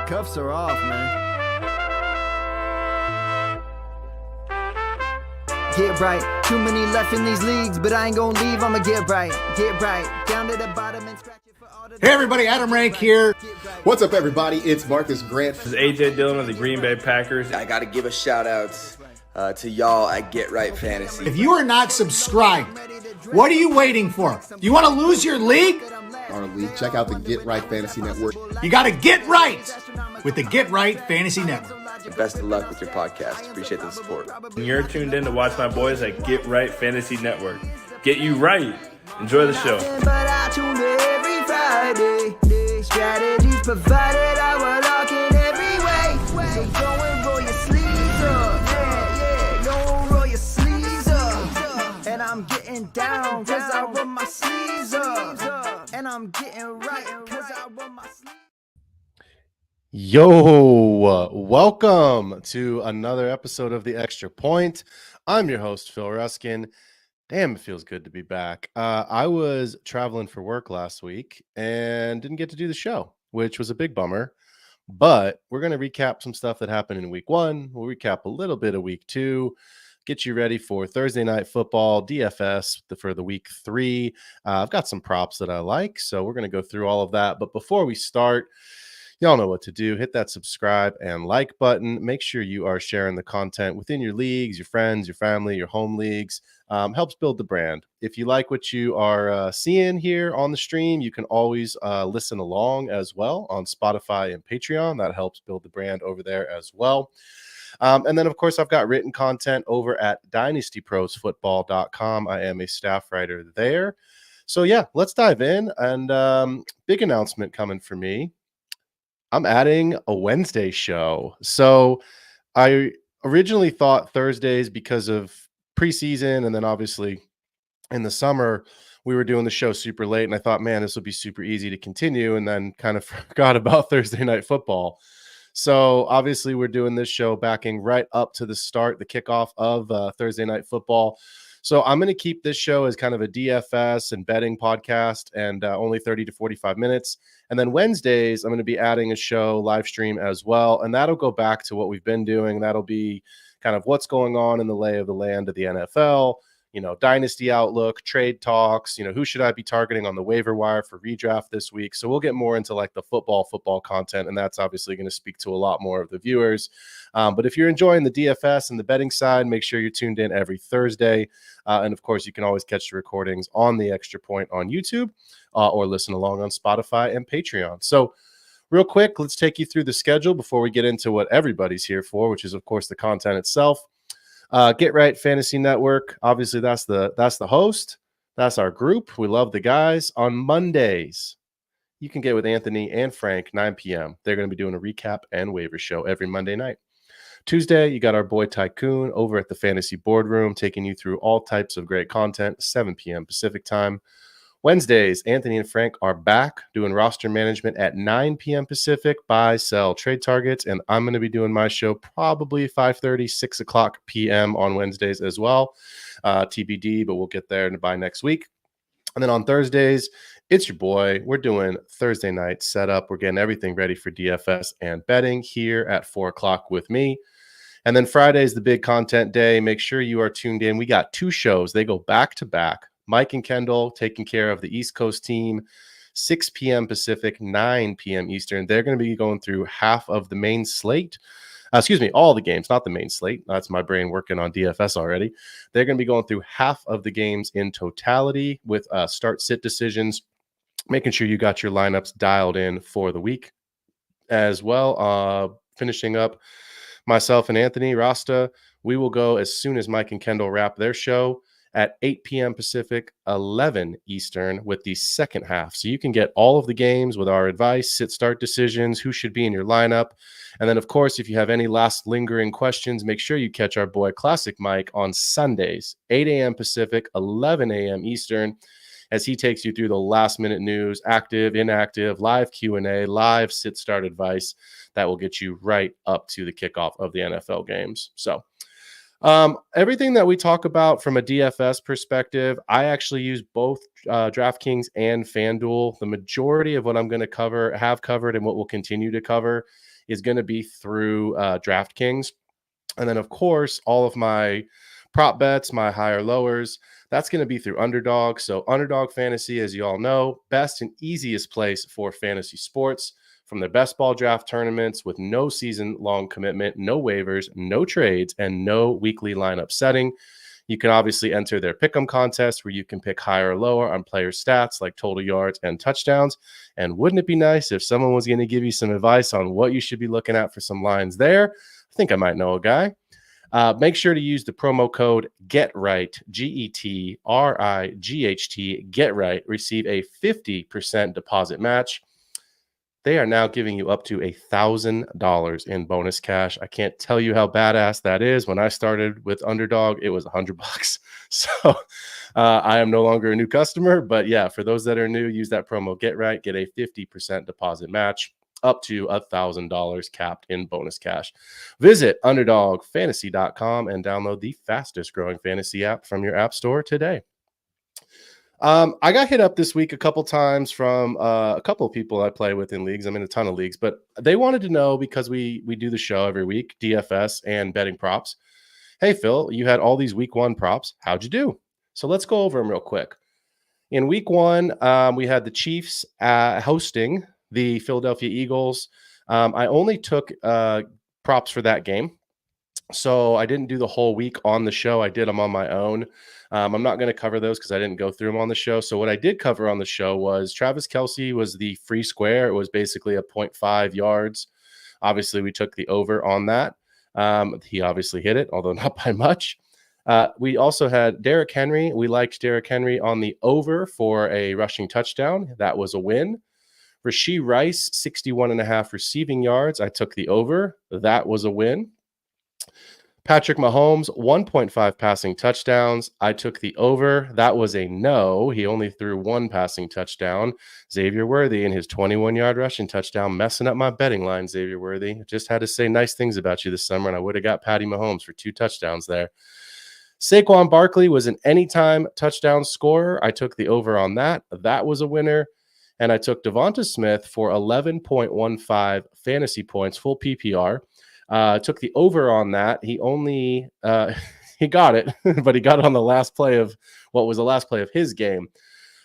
Cuffs are off, man. Get right. Too many left in these leagues, but I ain't gonna leave. I'ma get right. Get right. Down to the bottom and scratch it for all the... Hey everybody, Adam Rank here. What's up, everybody? It's Marcus Grant. This is AJ Dillon of the Green Bay Packers. I got to give a shout out to y'all at Get Right Fantasy. If you are not subscribed, what are you waiting for? Do you want to lose your league? Our league. Check out the Get Right Fantasy Network. You got to get right with the Get Right Fantasy Network. And best of luck with your podcast. Appreciate the support. And you're tuned in to watch my boys at Get Right Fantasy Network. Get you right. Enjoy the show. But I tune in every Friday. Strategies provided, I will lock in every way. So go and roll your sleeves up. Yeah, go roll your sleeves up. And I'm getting down cause I roll my sleeves up. And I'm getting right cause I roll my sleeves up. Yo, welcome to another episode of The Extra Point. I'm your host, Phil Ruskin. Damn, it feels good to be back. I was traveling for work last week and didn't get to do the show, which was a big bummer. But we're going to recap some stuff that happened in week one. We'll recap a little bit of week two, get you ready for Thursday night football, DFS for the week three. I've got some props that I like, so we're going to go through all of that. But before we start, y'all know what to do. Hit that subscribe and like button. Make sure you are sharing the content within your leagues, your friends, your family, your home leagues. Helps build the brand. If you like what you are seeing here on the stream, you can always listen along as well on Spotify and Patreon. That helps build the brand over there as well. And then, of course, I've got written content over at dynastyprosfootball.com. I am a staff writer there. So, yeah, let's dive in. And big announcement coming for me. I'm adding a Wednesday show. So I originally thought Thursdays because of preseason, and then obviously in the summer we were doing the show super late, and I thought, man, this will be super easy to continue, and then kind of forgot about Thursday night football. So obviously we're doing this show backing right up to the start, the kickoff of Thursday night football. So I'm going to keep this show as kind of a DFS and betting podcast, and only 30 to 45 minutes. And then Wednesdays, I'm going to be adding a show live stream as well. And that'll go back to what we've been doing. That'll be kind of what's going on in the lay of the land of the NFL, dynasty outlook, trade talks, who should I be targeting on the waiver wire for redraft this week. So we'll get more into like the football content. And that's obviously going to speak to a lot more of the viewers. But if you're enjoying the DFS and the betting side, make sure you're tuned in every Thursday. And of course, you can always catch the recordings on the Extra Point on YouTube or listen along on Spotify and Patreon. So real quick, let's take you through the schedule before we get into what everybody's here for, which is, of course, the content itself. Get Right Fantasy Network. Obviously, that's the host. That's our group. We love the guys. On Mondays, you can get with Anthony and Frank, 9 p.m. They're going to be doing a recap and waiver show every Monday night. Tuesday, you got our boy Tycoon over at the Fantasy Boardroom, taking you through all types of great content, 7 p.m. Pacific time. Wednesdays, Anthony and Frank are back doing roster management at 9 p.m. Pacific, buy, sell, trade targets, and I'm going to be doing my show probably 5:30, 6 o'clock p.m. on Wednesdays as well. TBD, but we'll get there by next week. And then on Thursdays, it's your boy. We're doing Thursday night setup. We're getting everything ready for DFS and betting here at 4 o'clock with me. And then Friday's the big content day. Make sure you are tuned in. We got two shows. They go back to back. Mike and Kendall taking care of the East Coast team, 6 p.m. Pacific, 9 p.m. Eastern. They're going to be going through half of the main slate. All the games, not the main slate. That's my brain working on DFS already. They're going to be going through half of the games in totality with start-sit decisions, making sure you got your lineups dialed in for the week as well. Finishing up, myself and Anthony Rasta, we will go as soon as Mike and Kendall wrap their show at 8 p.m. Pacific, 11 Eastern with the second half. So you can get all of the games with our advice, sit-start decisions, who should be in your lineup. And then, of course, if you have any last lingering questions, make sure you catch our boy Classic Mike on Sundays, 8 a.m. Pacific, 11 a.m. Eastern, as he takes you through the last-minute news, active, inactive, live Q&A, live sit-start advice that will get you right up to the kickoff of the NFL games. So everything that we talk about from a DFS perspective, I actually use both DraftKings and FanDuel. The majority of what I'm going to have covered and what we'll continue to cover is going to be through DraftKings. And then, of course, all of my prop bets, my higher lowers, that's going to be through Underdog. So Underdog Fantasy, as you all know, best and easiest place for fantasy sports, from their best ball draft tournaments with no season-long commitment, no waivers, no trades, and no weekly lineup setting. You can obviously enter their pick'em contest where you can pick higher or lower on player stats like total yards and touchdowns. And wouldn't it be nice if someone was going to give you some advice on what you should be looking at for some lines there? I think I might know a guy. Make sure to use the promo code GETRIGHT, GETRIGHT, GETRIGHT. Receive a 50% deposit match. They are now giving you up to $1,000 in bonus cash. I can't tell you how badass that is. When I started with Underdog, it was $100. So I am no longer a new customer, but yeah, for those that are new, use that promo GETRIGHT, get a 50% deposit match, up to $1,000 capped in bonus cash. Visit underdogfantasy.com and download the fastest growing fantasy app from your app store today. I got hit up this week a couple times from a couple of people I play with in leagues. I'm in a ton of leagues, but they wanted to know, because we do the show every week, DFS and Betting Props. Hey, Phil, you had all these week 1 props. How'd you do? So let's go over them real quick. In week 1, we had the Chiefs hosting the Philadelphia Eagles. I only took props for that game, so I didn't do the whole week on the show. I did them on my own. I'm not going to cover those because I didn't go through them on the show. So what I did cover on the show was Travis Kelce was the free square. It was basically a 0.5 yards. Obviously, we took the over on that. He obviously hit it, although not by much. We also had Derrick Henry. We liked Derrick Henry on the over for a rushing touchdown. That was a win. Rashee Rice, 61.5 receiving yards. I took the over. That was a win. Patrick Mahomes, 1.5 passing touchdowns. I took the over. That was a no. He only threw 1 passing touchdown. Xavier Worthy in his 21-yard rushing touchdown, messing up my betting line, Xavier Worthy. Just had to say nice things about you this summer, and I would have got Patty Mahomes for 2 touchdowns there. Saquon Barkley was an anytime touchdown scorer. I took the over on that. That was a winner. And I took Devonta Smith for 11.15 fantasy points, full PPR. Took the over on that. He only he got it, but he got it on the last play of what was the last play of his game.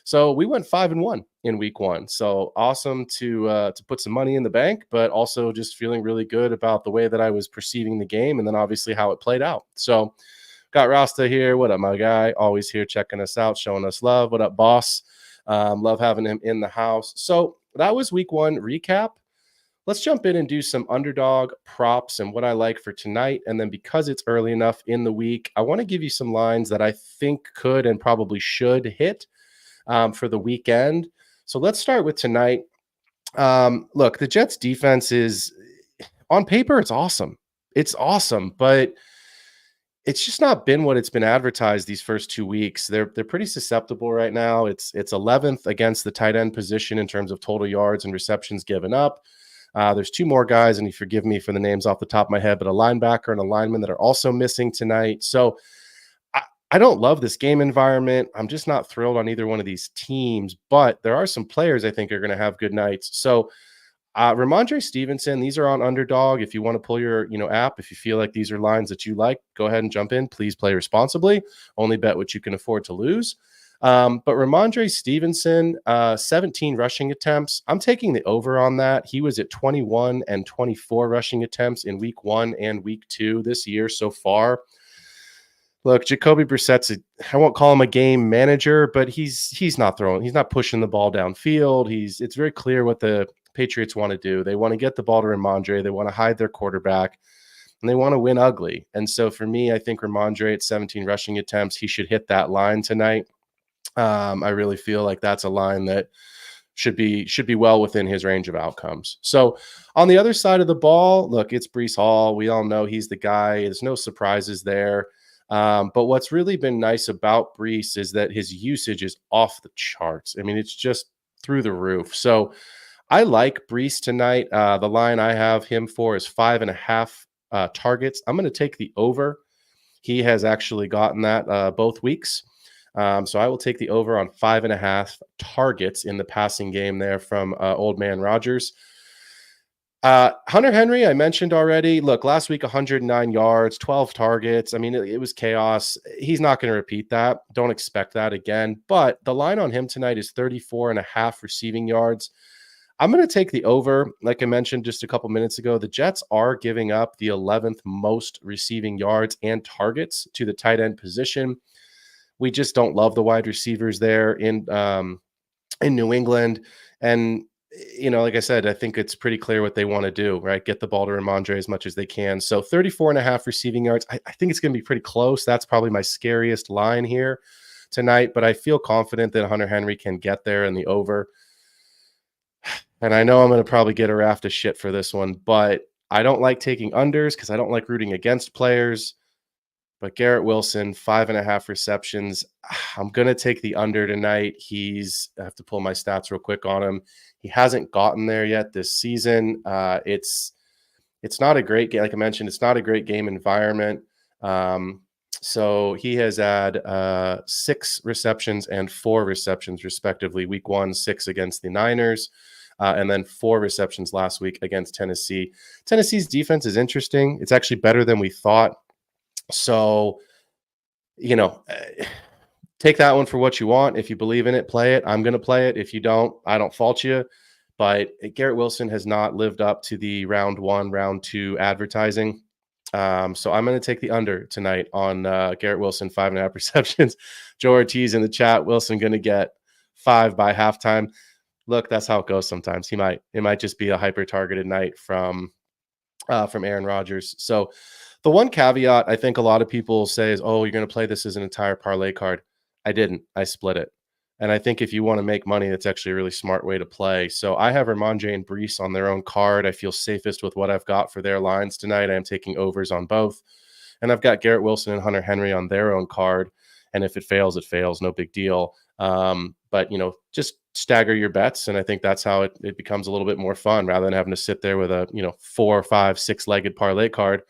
So we went 5-1 in week 1. So awesome to put some money in the bank, but also just feeling really good about the way that I was perceiving the game, and then obviously how it played out. So got Rasta here. What up, my guy? Always here checking us out, showing us love. What up, boss? Love having him in the house. So that was week 1 recap. Let's jump in and do some Underdog props and what I like for tonight. And then because it's early enough in the week, I want to give you some lines that I think could and probably should hit for the weekend. So let's start with tonight. Look, the Jets defense is, on paper, it's awesome. It's awesome, but it's just not been what it's been advertised these first 2 weeks. They're pretty susceptible right now. It's 11th against the tight end position in terms of total yards and receptions given up. There's 2 more guys, and you forgive me for the names off the top of my head, but a linebacker and a lineman that are also missing tonight. So I don't love this game environment. I'm just not thrilled on either one of these teams, but there are some players I think are going to have good nights. So Ramondre Stevenson, these are on Underdog. If you want to pull your app, if you feel like these are lines that you like, go ahead and jump in. Please play responsibly. Only bet what you can afford to lose. But Ramondre Stevenson, 17 rushing attempts. I'm taking the over on that. He was at 21 and 24 rushing attempts in week 1 and week 2 this year so far. Look, Jacoby Brissett's I won't call him a game manager, but he's not throwing. He's not pushing the ball downfield. It's very clear what the Patriots want to do. They want to get the ball to Ramondre. They want to hide their quarterback, and they want to win ugly. And so for me, I think Ramondre at 17 rushing attempts, he should hit that line tonight. I really feel like that's a line that should be well within his range of outcomes. So on the other side of the ball, look, it's Breece Hall. We all know he's the guy. There's no surprises there. But what's really been nice about Breece is that his usage is off the charts. I mean, it's just through the roof. So I like Breece tonight. The line I have him for is 5.5 targets. I'm going to take the over. He has actually gotten that both weeks. So I will take the over on 5.5 targets in the passing game there from old man Rodgers. Hunter Henry, I mentioned already. Look, last week, 109 yards, 12 targets. I mean, it was chaos. He's not going to repeat that. Don't expect that again. But the line on him tonight is 34.5 receiving yards. I'm going to take the over. Like I mentioned just a couple minutes ago, the Jets are giving up the 11th most receiving yards and targets to the tight end position. We just don't love the wide receivers there in New England. And, like I said, I think it's pretty clear what they want to do, right? Get the ball to Ramondre as much as they can. So 34.5 receiving yards. I think it's going to be pretty close. That's probably my scariest line here tonight, but I feel confident that Hunter Henry can get there in the over. And I know I'm going to probably get a raft of shit for this one, but I don't like taking unders because I don't like rooting against players. But Garrett Wilson, 5.5 receptions. I'm going to take the under tonight. I have to pull my stats real quick on him. He hasn't gotten there yet this season. It's not a great game. Like I mentioned, it's not a great game environment. So he has had 6 receptions and 4 receptions, respectively. Week 1, 6 against the Niners, and then 4 receptions last week against Tennessee. Tennessee's defense is interesting. It's actually better than we thought. So, take that one for what you want. If you believe in it, play it. I'm going to play it. If you don't, I don't fault you. But Garrett Wilson has not lived up to the round 1, round 2 advertising. So I'm going to take the under tonight on Garrett Wilson, 5.5 receptions. Joe Ortiz in the chat, Wilson going to get 5 by halftime. Look, that's how it goes sometimes. It might just be a hyper targeted night from Aaron Rodgers. So the one caveat I think a lot of people say is, oh, you're going to play this as an entire parlay card. I didn't. I split it. And I think if you want to make money, that's actually a really smart way to play. So I have Ramondre and Brees on their own card. I feel safest with what I've got for their lines tonight. I am taking overs on both. And I've got Garrett Wilson and Hunter Henry on their own card. And if it fails, it fails. No big deal. But, just stagger your bets. And I think that's how it becomes a little bit more fun rather than having to sit there with a, 4, 5, 6-legged parlay card.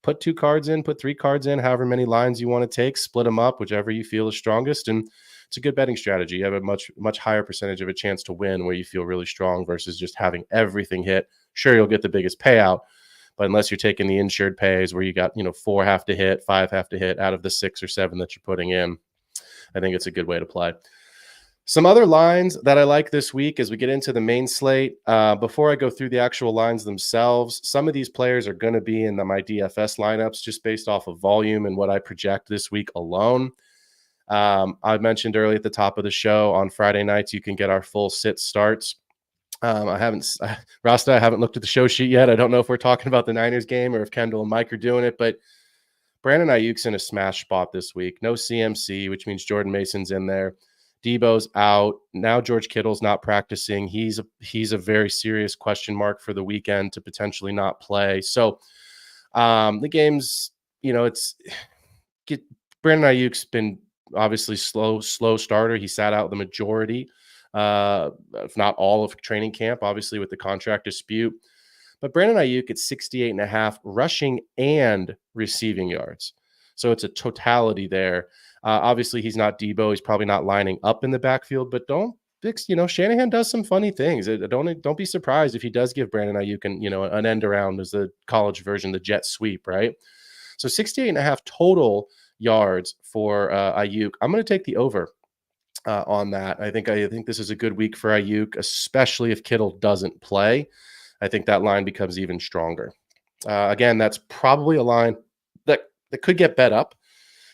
Put 2 cards in, put 3 cards in, however many lines you want to take, split them up, whichever you feel is strongest. And it's a good betting strategy. You have a much, much higher percentage of a chance to win where you feel really strong versus just having everything hit. Sure, you'll get the biggest payout, but unless you're taking the insured pays where you got, 4 have to hit, 5 have to hit out of the 6 or 7 that you're putting in, I think it's a good way to play. Some other lines that I like this week as we get into the main slate. Before I go through the actual lines themselves, some of these players are going to be in my DFS lineups just based off of volume and what I project this week alone. I mentioned earlier at the top of the show on Friday nights, you can get our full sit starts. Rasta, I haven't looked at the show sheet yet. I don't know if we're talking about the Niners game or if Kendall and Mike are doing it, but Brandon Ayuk's in a smash spot this week. No CMC, which means Jordan Mason's in there. Debo's out. Now George Kittle's not practicing. He's a very serious question mark for the weekend to potentially not play. So the game's, Brandon Ayuk's been obviously slow starter. He sat out the majority, if not all of training camp, obviously with the contract dispute. But Brandon Ayuk at 68.5 rushing and receiving yards. So it's a totality there. Obviously, he's not Debo. He's probably not lining up in the backfield, but Shanahan does some funny things. Don't be surprised if he does give Brandon Ayuk an end around as the college version, the jet sweep, right? So 68.5 total yards for Ayuk. I'm going to take the over on that. I think this is a good week for Ayuk, especially if Kittle doesn't play. I think that line becomes even stronger. Again, that's probably a line that could get bet up.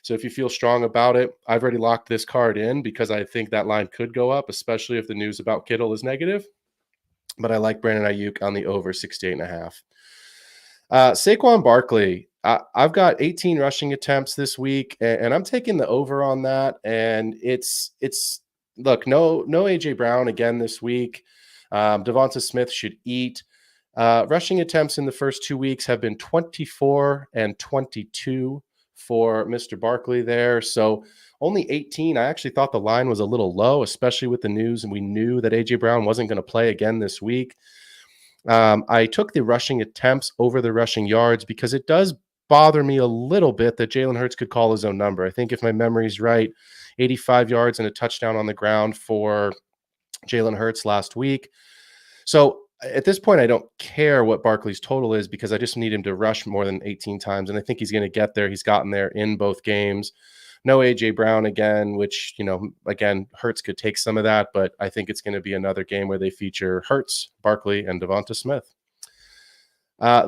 So if you feel strong about it, I've already locked this card in because I think that line could go up, especially if the news about Kittle is negative. But I like Brandon Ayuk on the over 68.5. Saquon Barkley, I've got 18 rushing attempts this week, and I'm taking the over on that. And it's look, no AJ Brown again this week. Devonta Smith should eat. Rushing attempts in the first 2 weeks have been 24 and 22 for Mr. Barkley there. So only 18. I actually thought the line was a little low, especially with the news, and we knew that AJ Brown wasn't going to play again this week. I took the rushing attempts over the rushing yards because it does bother me a little bit that Jalen Hurts could call his own number. I think if my memory's right, 85 yards and a touchdown on the ground for Jalen Hurts last week. So at this point, I don't care what Barkley's total is because I just need him to rush more than 18 times. And I think he's going to get there. He's gotten there in both games. No A.J. Brown again, which, again, Hurts could take some of that, but I think it's going to be another game where they feature Hurts, Barkley, and Devonta Smith.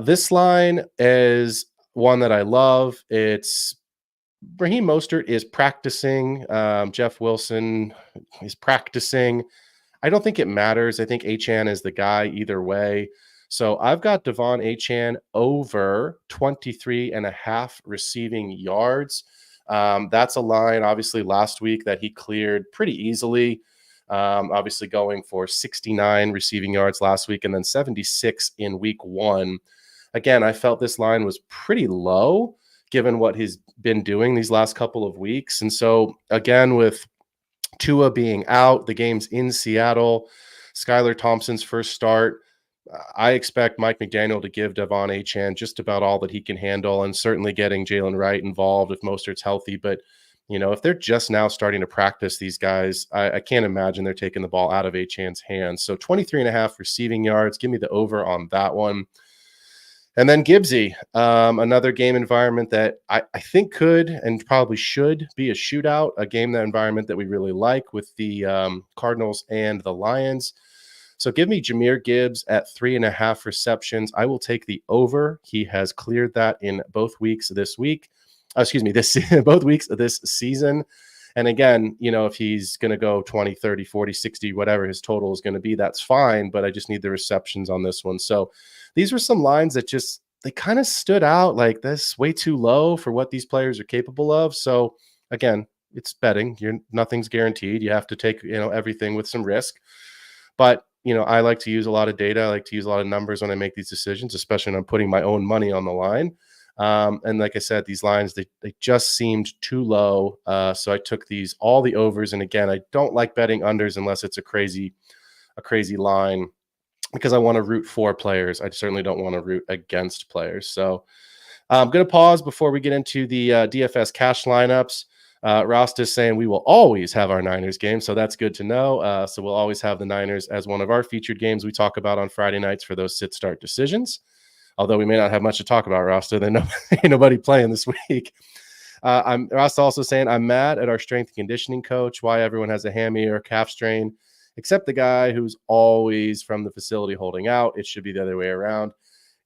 This line is one that I love. It's Raheem Mostert is practicing. Jeff Wilson is practicing. I don't think it matters. I think Achane is the guy either way. So I've got Devon Achane over 23.5 receiving yards. That's a line, obviously, last week that he cleared pretty easily. Obviously going for 69 receiving yards last week and then 76 in week 1. Again, I felt this line was pretty low given what he's been doing these last couple of weeks. And so, again, with Tua being out, the game's in Seattle, Skylar Thompson's first start, I expect Mike McDaniel to give Devon Achane just about all that he can handle, and certainly getting Jalen Wright involved if Mostert's healthy. But, if they're just now starting to practice these guys, I can't imagine they're taking the ball out of Achane's hands. So 23.5 receiving yards, give me the over on that one. And then Gibbsy, another game environment that I think could and probably should be a shootout, a game, that environment that we really like with the Cardinals and the Lions. So give me Jahmyr Gibbs at 3.5 receptions. I will take the over. He has cleared that in both weeks this week. Both weeks of this season. And again, if he's going to go 20, 30, 40, 60, whatever his total is going to be, that's fine. But I just need the receptions on this one. So these were some lines that they kind of stood out like this, way too low for what these players are capable of. So again, it's betting. Nothing's guaranteed. You have to take, everything with some risk. But, I like to use a lot of data. I like to use a lot of numbers when I make these decisions, especially when I'm putting my own money on the line. And like I said, these lines, they just seemed too low. So I took all the overs. And again, I don't like betting unders unless it's a crazy line, because I want to root for players. I certainly don't want to root against players. So I'm going to pause before we get into the DFS cash lineups. Rost is saying we will always have our Niners game, so that's good to know. So we'll always have the Niners as one of our featured games we talk about on Friday nights for those sit-start decisions. Although we may not have much to talk about, Rasta, then ain't nobody playing this week. Rasta also saying, I'm mad at our strength and conditioning coach, why everyone has a hammy or a calf strain, except the guy who's always from the facility holding out. It should be the other way around.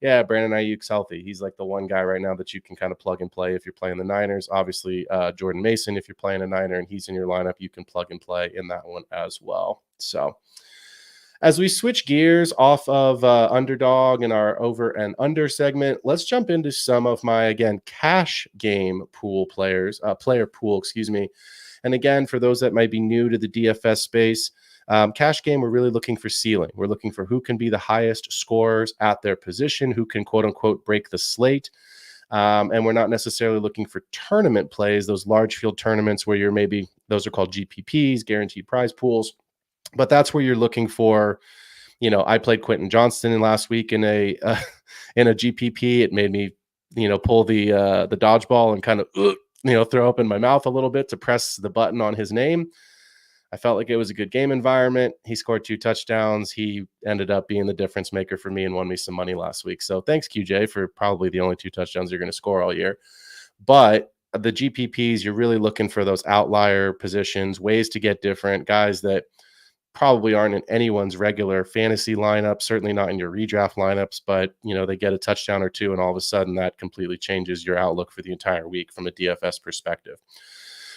Yeah, Brandon Ayuk's healthy. He's like the one guy right now that you can kind of plug and play if you're playing the Niners. Obviously, Jordan Mason, if you're playing a Niner and he's in your lineup, you can plug and play in that one as well. So as we switch gears off of Underdog and our over and under segment, let's jump into some of my, again, cash game pool player pool, And again, for those that might be new to the DFS space, cash game, we're really looking for ceiling. We're looking for who can be the highest scorers at their position, who can, quote unquote, break the slate. And we're not necessarily looking for tournament plays, those large field tournaments where those are called GPPs, guaranteed prize pools. But that's where you're looking for, I played Quentin Johnston last week in a GPP. It made me, pull the dodgeball and kind of, throw up in my mouth a little bit to press the button on his name. I felt like it was a good game environment. He scored 2 touchdowns. He ended up being the difference maker for me and won me some money last week. So thanks, QJ, for probably the only 2 touchdowns you're going to score all year. But the GPPs, you're really looking for those outlier positions, ways to get different guys that probably aren't in anyone's regular fantasy lineup, certainly not in your redraft lineups, but they get a touchdown or 2 and all of a sudden that completely changes your outlook for the entire week from a DFS perspective.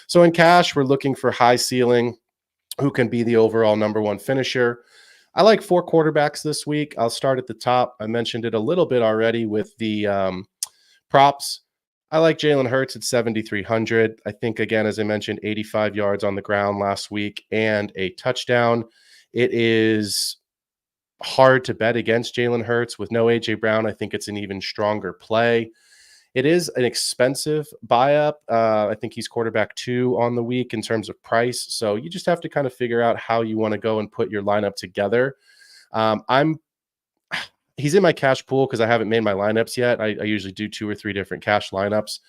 So in cash, we're looking for high ceiling, who can be the overall number 1 finisher. I like 4 quarterbacks this week. I'll start at the top. I mentioned it a little bit already with the props. I like Jalen Hurts at 7,300. I think, again, as I mentioned, 85 yards on the ground last week and a touchdown. It is hard to bet against Jalen Hurts. With no A.J. Brown, I think it's an even stronger play. It is an expensive buy-up. I think he's quarterback 2 on the week in terms of price. So you just have to kind of figure out how you want to go and put your lineup together. He's in my cash pool because I haven't made my lineups yet. I usually do 2 or 3 different cash lineups.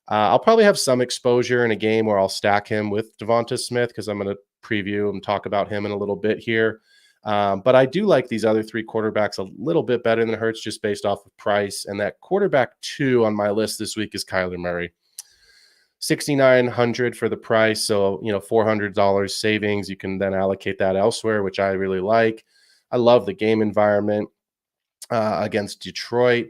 I'll probably have some exposure in a game where I'll stack him with Devonta Smith because I'm going to preview and talk about him in a little bit here. But I do like these other three quarterbacks a little bit better than Hurts just based off of price. And that quarterback 2 on my list this week is Kyler Murray. $6,900 for the price. So, $400 savings. You can then allocate that elsewhere, which I really like. I love the game environment against Detroit.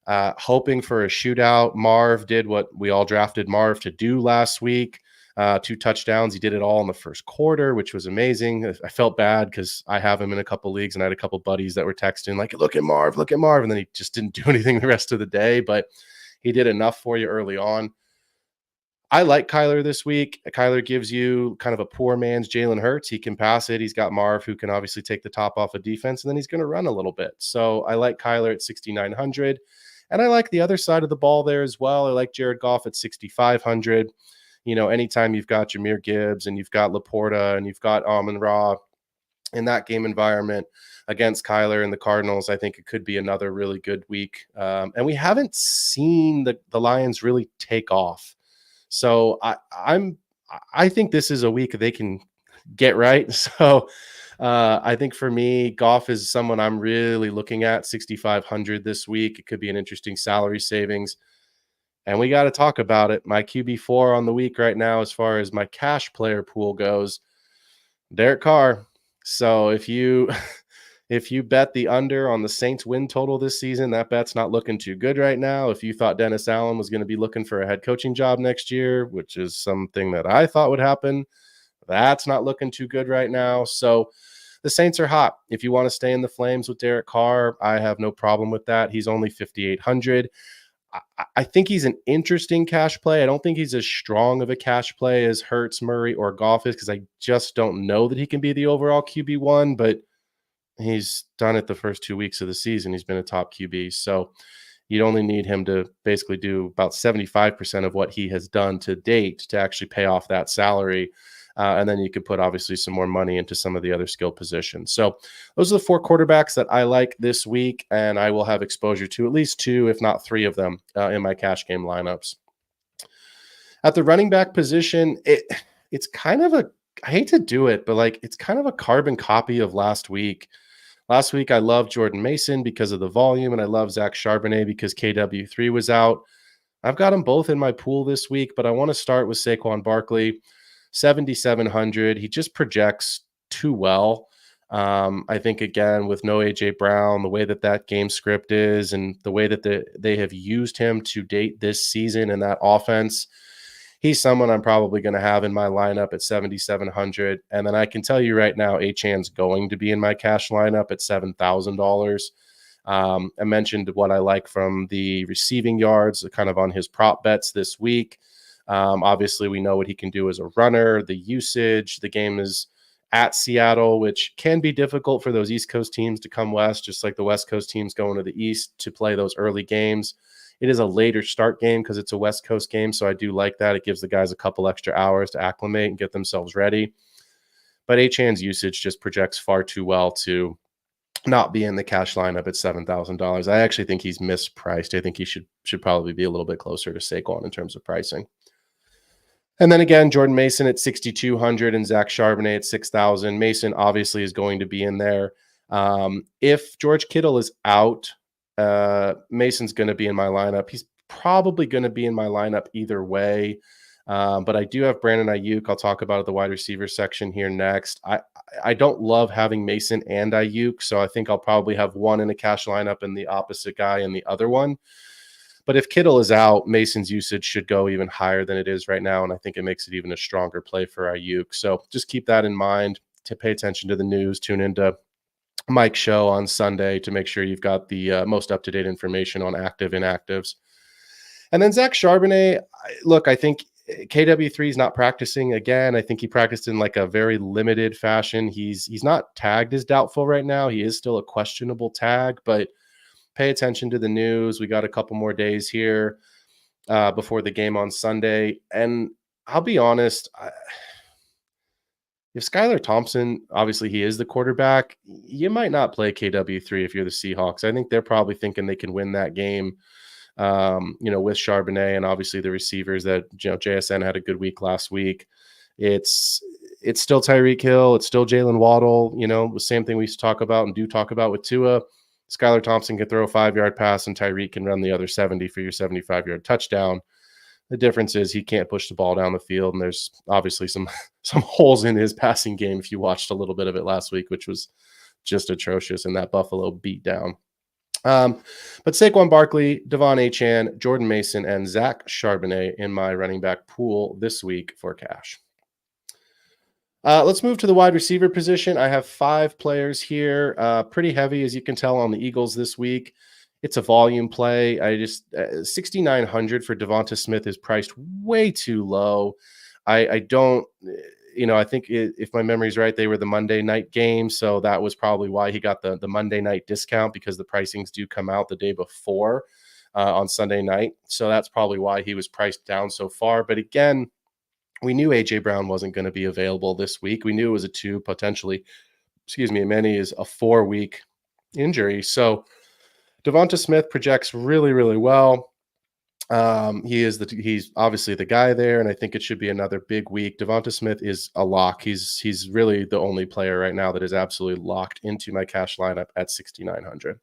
Hoping for a shootout. Marv did what we all drafted Marv to do last week. 2 touchdowns. He did it all in the first quarter, which was amazing. I felt bad because I have him in a couple leagues and I had a couple buddies that were texting like, look at Marv. And then he just didn't do anything the rest of the day, but he did enough for you early on. I like Kyler this week. Kyler gives you kind of a poor man's Jalen Hurts. He can pass it. He's got Marv who can obviously take the top off of defense, and then he's going to run a little bit. So I like Kyler at 6,900. And I like the other side of the ball there as well. I like Jared Goff at 6,500. Anytime you've got Jahmyr Gibbs and you've got Laporta and you've got Amon-Ra in that game environment against Kyler and the Cardinals, I think it could be another really good week. And we haven't seen the Lions really take off. So I think this is a week they can get right. So I think for me, Goff is someone I'm really looking at. 6,500 this week. It could be an interesting salary savings. And we got to talk about it. My QB4 on the week right now, as far as my cash player pool goes, Derek Carr. So if you bet the under on the Saints win total this season, that bet's not looking too good right now. If you thought Dennis Allen was going to be looking for a head coaching job next year, which is something that I thought would happen, that's not looking too good right now. So the Saints are hot. If you want to stay in the flames with Derek Carr, I have no problem with that. He's only 5,800. I think he's an interesting cash play. I don't think he's as strong of a cash play as Hurts, Murray, or Goff is because I just don't know that he can be the overall QB1, but he's done it the first 2 weeks of the season. He's been a top QB. So you'd only need him to basically do about 75% of what he has done to date to actually pay off that salary. And then you could put obviously some more money into some of the other skill positions. So those are the 4 quarterbacks that I like this week, and I will have exposure to at least 2, if not 3 of them in my cash game lineups. At the running back position, it's kind of I hate to do it, but it's kind of a carbon copy of last week. Last week, I loved Jordan Mason because of the volume, and I love Zach Charbonnet because KW3 was out. I've got them both in my pool this week, but I want to start with Saquon Barkley. 7,700. He just projects too well. I think, again, with no A.J. Brown, the way that game script is and the way that they have used him to date this season in that offense, he's someone I'm probably going to have in my lineup at 7,700. And then I can tell you right now, Achan's going to be in my cash lineup at $7,000. I mentioned what I like from the receiving yards, kind of on his prop bets this week. Obviously, we know what he can do as a runner, the usage. The game is at Seattle, which can be difficult for those East Coast teams to come west, just like the West Coast teams going to the East to play those early games. It is a later start game because it's a West Coast game, so I do like that. It gives the guys a couple extra hours to acclimate and get themselves ready. But Achan's usage just projects far too well to not be in the cash lineup at $7,000. I actually think he's mispriced. I think he should probably be a little bit closer to Saquon in terms of pricing. And then again, Jordan Mason at 6,200 and Zach Charbonnet at 6,000. Mason obviously is going to be in there. If George Kittle is out, Mason's going to be in my lineup. He's probably going to be in my lineup either way. But I do have Brandon Ayuk. I'll talk about the wide receiver section here next. I don't love having Mason and Ayuk, so I think I'll probably have one in a cash lineup and the opposite guy in the other one. But if Kittle is out, Mason's usage should go even higher than it is right now, and I think it makes it even a stronger play for Ayuk. So just keep that in mind to pay attention to the news. Tune into Mike's show on Sunday to make sure you've got the most up-to-date information on active inactives. And then Zach Charbonnet, look, I think KW3 is not practicing again. I think he practiced in a very limited fashion. He's not tagged as doubtful right now. He is still a questionable tag, but pay attention to the news. We got a couple more days here before the game on Sunday. And I'll be honest, if Skylar Thompson, obviously he is the quarterback, you might not play KW3 if you're the Seahawks. I think they're probably thinking they can win that game, with Charbonnet and obviously the receivers that, JSN had a good week last week. It's it's still Tyreek Hill. It's still Jalen Waddle. The same thing we used to talk about and do talk about with Tua. Skylar Thompson can throw a 5-yard pass and Tyreek can run the other 70 for your 75-yard touchdown. The difference is he can't push the ball down the field, and there's obviously some holes in his passing game if you watched a little bit of it last week, which was just atrocious in that Buffalo beatdown. But Saquon Barkley, Devon Achane, Jordan Mason, and Zach Charbonnet in my running back pool this week for cash. Let's move to the wide receiver position. I have 5 players here, pretty heavy, as you can tell, on the Eagles this week. It's a volume play. 6,900 for Devonta Smith is priced way too low. I don't, I think if my memory's right, they were the Monday night game. So that was probably why he got the Monday night discount, because the pricings do come out the day before on Sunday night. So that's probably why he was priced down so far. But again, we knew A.J. Brown wasn't going to be available this week. We knew it was a 2, potentially, Manny is a 4-week injury. So Devonta Smith projects really, really well. He's obviously the guy there, and I think it should be another big week. Devonta Smith is a lock. He's really the only player right now that is absolutely locked into my cash lineup at 6,900.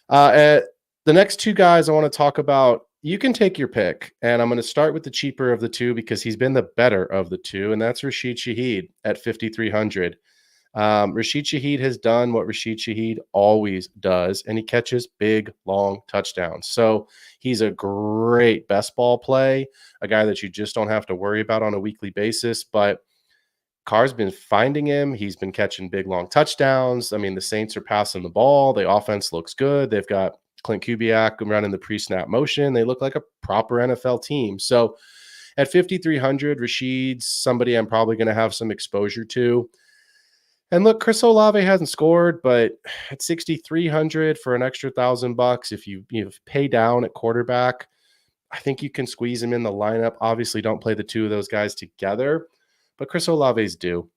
The next 2 guys I want to talk about, you can take your pick, and I'm going to start with the cheaper of the 2 because he's been the better of the 2, and that's Rashid Shaheed at 5,300. Rashid Shaheed has done what Rashid Shaheed always does, and he catches big, long touchdowns. So he's a great best ball play, a guy that you just don't have to worry about on a weekly basis. But Carr's been finding him. He's been catching big, long touchdowns. I mean, the Saints are passing the ball. The offense looks good. They've got Clint Kubiak running the pre-snap motion. They look like a proper NFL team. So at 5,300, Rashid's somebody I'm probably going to have some exposure to. And look, Chris Olave hasn't scored, but at 6,300 for an extra $1,000, if you pay down at quarterback, I think you can squeeze him in the lineup. Obviously, don't play the 2 of those guys together, but Chris Olave's due.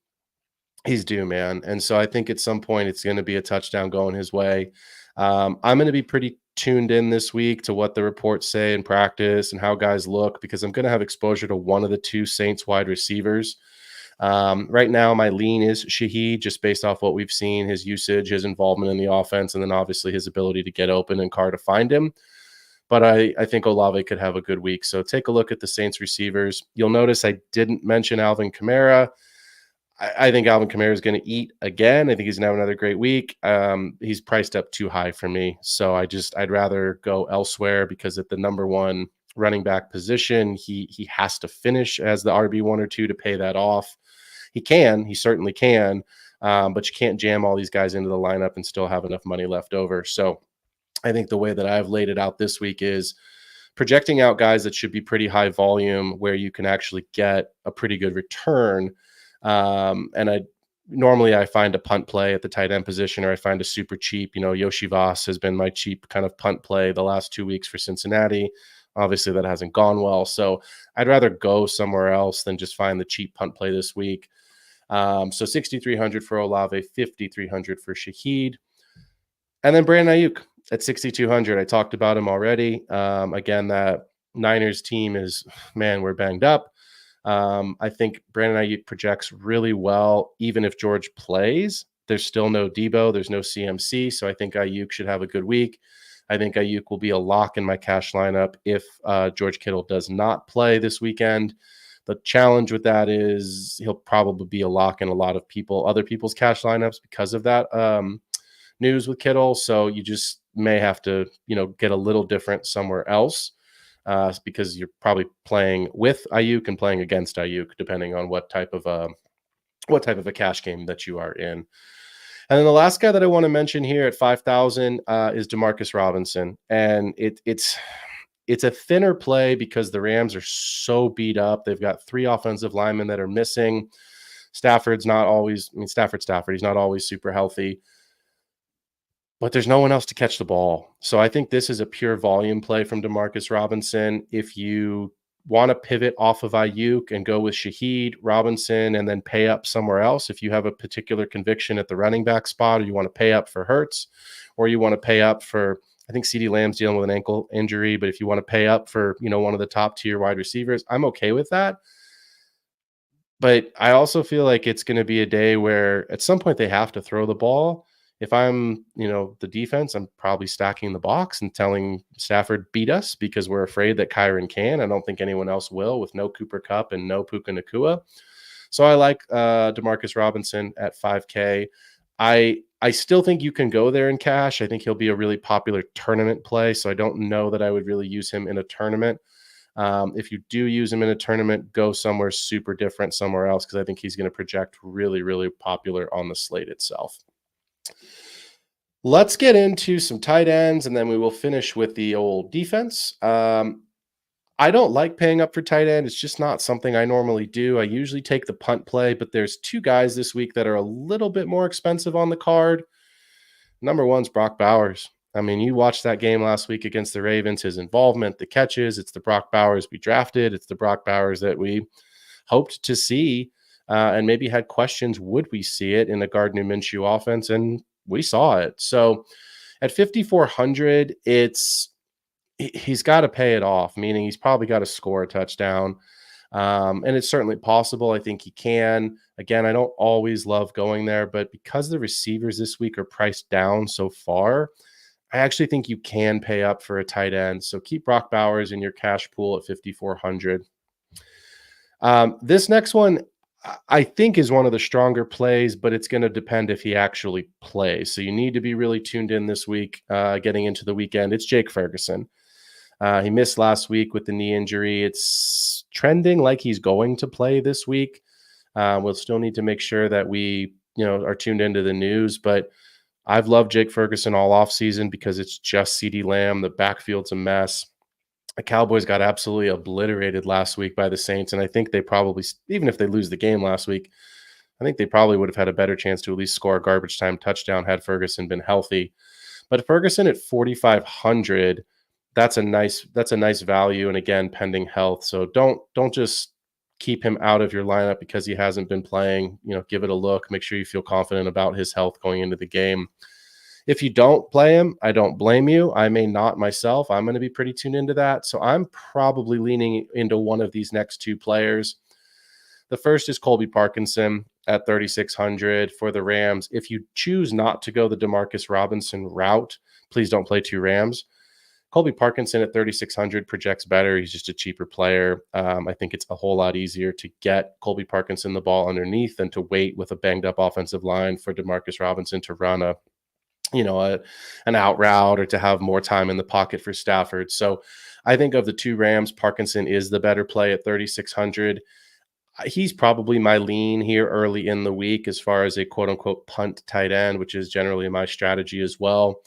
He's due, man. And so I think at some point it's going to be a touchdown going his way. I'm going to be pretty tuned in this week to what the reports say in practice and how guys look, because I'm going to have exposure to one of the 2 Saints wide receivers. Right now, my lean is Shaheed, just based off what we've seen, his usage, his involvement in the offense, and then obviously his ability to get open and Carr to find him. But I think Olave could have a good week. So take a look at the Saints receivers. You'll notice I didn't mention Alvin Kamara. I think Alvin Kamara is going to eat again. I think he's going to have another great week. He's priced up too high for me. So I'd rather go elsewhere, because at the number 1 running back position, he has to finish as the RB1 or 2 to pay that off. He certainly can, but you can't jam all these guys into the lineup and still have enough money left over. So I think the way that I've laid it out this week is projecting out guys that should be pretty high volume, where you can actually get a pretty good return. And I find a punt play at the tight end position, or I find a super cheap, Yoshi Voss has been my cheap kind of punt play the last 2 weeks for Cincinnati. Obviously that hasn't gone well. So I'd rather go somewhere else than just find the cheap punt play this week. So 6,300 for Olave, 5,300 for Shaheed. And then Brandon Ayuk at 6,200. I talked about him already. Again, that Niners team is, man, we're banged up. I think Brandon Ayuk projects really well. Even if George plays, there's still no Debo, there's no CMC. So I think Ayuk should have a good week. I think Ayuk will be a lock in my cash lineup if George Kittle does not play this weekend. The challenge with that is he'll probably be a lock in a lot of other people's cash lineups because of that news with Kittle. So you just may have to, get a little different somewhere else because you're probably playing with Ayuk and playing against Ayuk, depending on what type of a cash game that you are in. And then the last guy that I want to mention here at 5,000 is Demarcus Robinson. And it's a thinner play because the Rams are so beat up. They've got 3 offensive linemen that are missing. Stafford's not always, Stafford. He's not always super healthy. But there's no one else to catch the ball. So I think this is a pure volume play from Demarcus Robinson. If you want to pivot off of Ayuk and go with Shaheed, Robinson, and then pay up somewhere else, if you have a particular conviction at the running back spot, or you want to pay up for Hurts, or you want to pay up for, I think CeeDee Lamb's dealing with an ankle injury, but if you want to pay up for, one of the top tier wide receivers, I'm okay with that. But I also feel like it's going to be a day where at some point they have to throw the ball. If I'm, the defense, I'm probably stacking the box and telling Stafford beat us because we're afraid that Kyron can. I don't think anyone else will with no Cooper Kupp and no Puka Nakua. So I like Demarcus Robinson at 5K. I still think you can go there in cash. I think he'll be a really popular tournament play. So I don't know that I would really use him in a tournament. If you do use him in a tournament, go somewhere super different somewhere else because I think he's going to project really, really popular on the slate itself. Let's get into some tight ends, and then we will finish with the old defense. I don't like paying up for tight end. It's just not something I normally do. I usually take the punt play, but there's two guys this week that are a little bit more expensive on the card. Number one's Brock Bowers. I mean, you watched that game last week against the Ravens, his involvement, the catches. It's the Brock Bowers we drafted. It's the Brock Bowers that we hoped to see and maybe had questions, would we see it in the Gardner Minshew offense? And we saw it. So at 5,400, he's got to pay it off, meaning he's probably got to score a touchdown. And it's certainly possible. I think he can. Again, I don't always love going there, but because the receivers this week are priced down so far, I actually think you can pay up for a tight end. So keep Brock Bowers in your cash pool at 5,400. This next one, I think, is one of the stronger plays, but it's going to depend if he actually plays. So you need to be really tuned in this week, getting into the weekend. It's Jake Ferguson. He missed last week with the knee injury. It's trending like he's going to play this week. We'll still need to make sure that we, are tuned into the news, but I've loved Jake Ferguson all offseason because it's just CeeDee Lamb. The backfield's a mess. The Cowboys got absolutely obliterated last week by the Saints, and I think they probably, even if they lose the game last week, I think they probably would have had a better chance to at least score a garbage time touchdown had Ferguson been healthy. But Ferguson at 4,500, that's a nice value, and again, pending health. So don't just keep him out of your lineup because he hasn't been playing. Give it a look. Make sure you feel confident about his health going into the game. If you don't play him, I don't blame you. I may not myself. I'm going to be pretty tuned into that. So I'm probably leaning into one of these next two players. The first is Colby Parkinson at 3,600 for the Rams. If you choose not to go the Demarcus Robinson route, please don't play two Rams. Colby Parkinson at 3,600 projects better. He's just a cheaper player. I think it's a whole lot easier to get Colby Parkinson the ball underneath than to wait with a banged up offensive line for Demarcus Robinson to run an out route or to have more time in the pocket for Stafford. So I think of the two Rams, Parkinson is the better play at 3,600. He's probably my lean here early in the week as far as a quote unquote punt tight end, which is generally my strategy as well.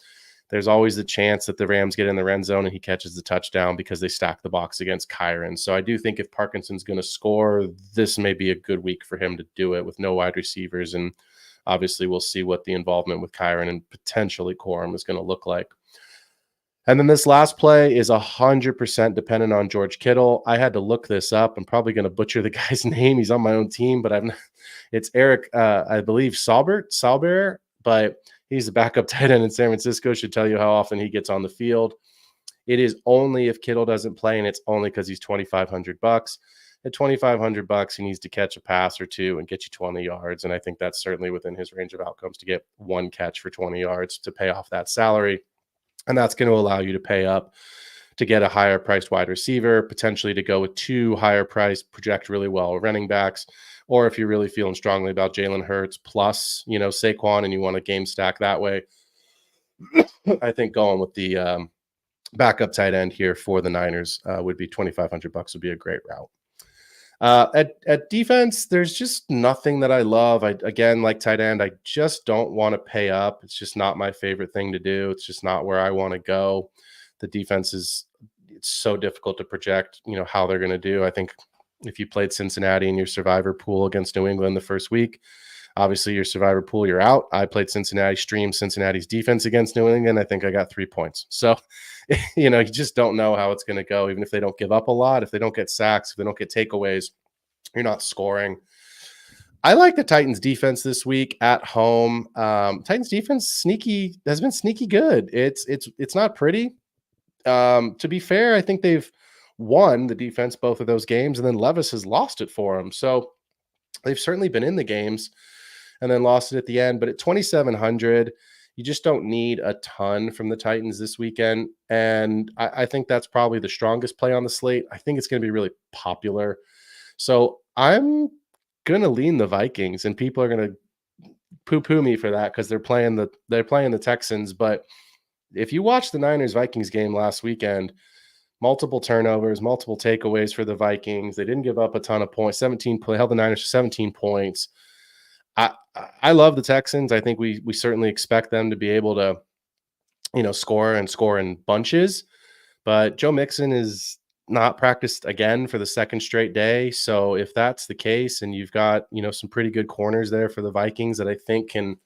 There's always the chance that the Rams get in the red zone and he catches the touchdown because they stack the box against Kyron. So I do think if Parkinson's going to score, this may be a good week for him to do it with no wide receivers. And obviously we'll see what the involvement with Kyron and potentially Corum is going to look like. And then this last play is 100% dependent on George Kittle. I had to look this up. I'm probably going to butcher the guy's name. He's on my own team, but it's Eric, I believe, Saubert, but he's the backup tight end in San Francisco. Should tell you how often he gets on the field. It is only if Kittle doesn't play, and it's only because he's $2,500. At $2,500, he needs to catch a pass or two and get you 20 yards. And I think that's certainly within his range of outcomes to get one catch for 20 yards to pay off that salary. And that's going to allow you to pay up to get a higher priced wide receiver, potentially to go with two higher priced, project really well running backs. Or if you're really feeling strongly about Jalen Hurts plus, Saquon, and you want a game stack that way, I think going with the backup tight end here for the Niners would be $2,500 would be a great route. At defense, there's just nothing that I love. Again, like tight end, I just don't want to pay up. It's just not my favorite thing to do. It's just not where I want to go. The defense it's so difficult to project, how they're going to do. I think if you played Cincinnati in your survivor pool against New England the first week, obviously your survivor pool, you're out. I played Cincinnati's defense against New England. I think I got 3 points. So, you just don't know how it's going to go. Even if they don't give up a lot, if they don't get sacks, if they don't get takeaways, you're not scoring. I like the Titans defense this week at home. Titans defense has been sneaky good. It's not pretty. To be fair, I think they've won the defense both of those games, and then Levis has lost it for them. So they've certainly been in the games and then lost it at the end. But at 2,700, you just don't need a ton from the Titans this weekend. And I think that's probably the strongest play on the slate. I think it's going to be really popular. So I'm going to lean the Vikings, and people are going to poo-poo me for that because they're playing the Texans. But if you watch the Niners-Vikings game last weekend, multiple turnovers, multiple takeaways for the Vikings. They didn't give up a ton of points. Held the Niners to 17 points. I love the Texans. I think we certainly expect them to be able to, score in bunches. But Joe Mixon is not practiced again for the second straight day. So if that's the case, and you've got, some pretty good corners there for the Vikings that I think can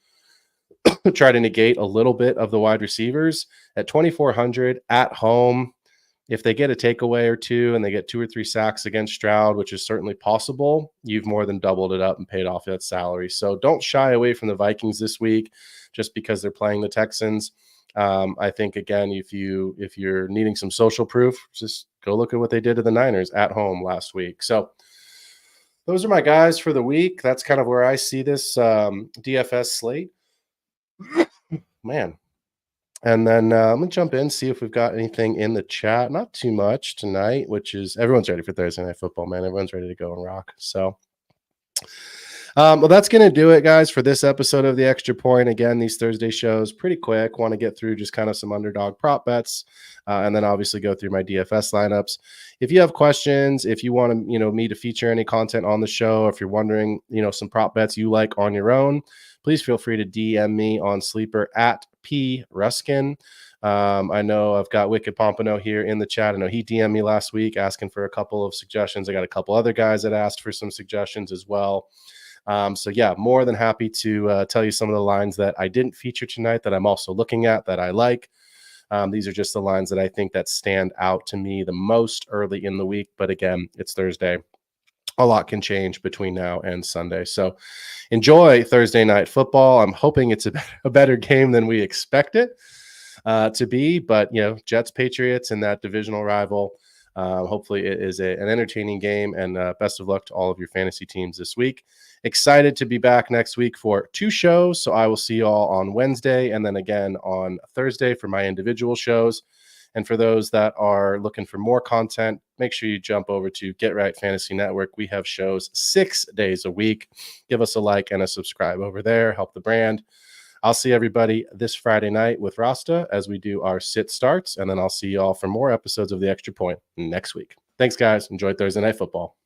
try to negate a little bit of the wide receivers at 2,400 at home. If they get a takeaway or two and they get 2 or 3 sacks against Stroud, which is certainly possible, you've more than doubled it up and paid off that salary. So don't shy away from the Vikings this week just because they're playing the Texans. I think, again, if you're needing some social proof, just go look at what they did to the Niners at home last week. So those are my guys for the week. That's kind of where I see this DFS slate. Man. And then I'm going to jump in, see if we've got anything in the chat. Not too much tonight, which is everyone's ready for Thursday Night Football, man. Everyone's ready to go and rock. So, well, that's going to do it, guys, for this episode of The Extra Point. Again, these Thursday shows, pretty quick. Want to get through just kind of some underdog prop bets, and then obviously go through my DFS lineups. If you have questions, if you want to, me to feature any content on the show, if you're wondering, some prop bets you like on your own, please feel free to DM me on Sleeper at P Ruskin. I know I've got Wicked Pompano here in the chat. I know he DM'd me last week asking for a couple of suggestions. I got a couple other guys that asked for some suggestions as well. So yeah, more than happy to tell you some of the lines that I didn't feature tonight that I'm also looking at that I like. These are just the lines that I think that stand out to me the most early in the week. But again, it's Thursday. A lot can change between now and Sunday. So enjoy Thursday Night Football. I'm hoping it's a better game than we expect it to be. But, Jets, Patriots, and that divisional rival. Hopefully it is an entertaining game, and best of luck to all of your fantasy teams this week. Excited to be back next week for 2 shows. So I will see you all on Wednesday and then again on Thursday for my individual shows. And for those that are looking for more content, make sure you jump over to Get Right Fantasy Network. We have shows 6 days a week. Give us a like and a subscribe over there. Help the brand. I'll see everybody this Friday night with Rasta as we do our sit starts. And then I'll see you all for more episodes of The Extra Point next week. Thanks, guys. Enjoy Thursday Night Football.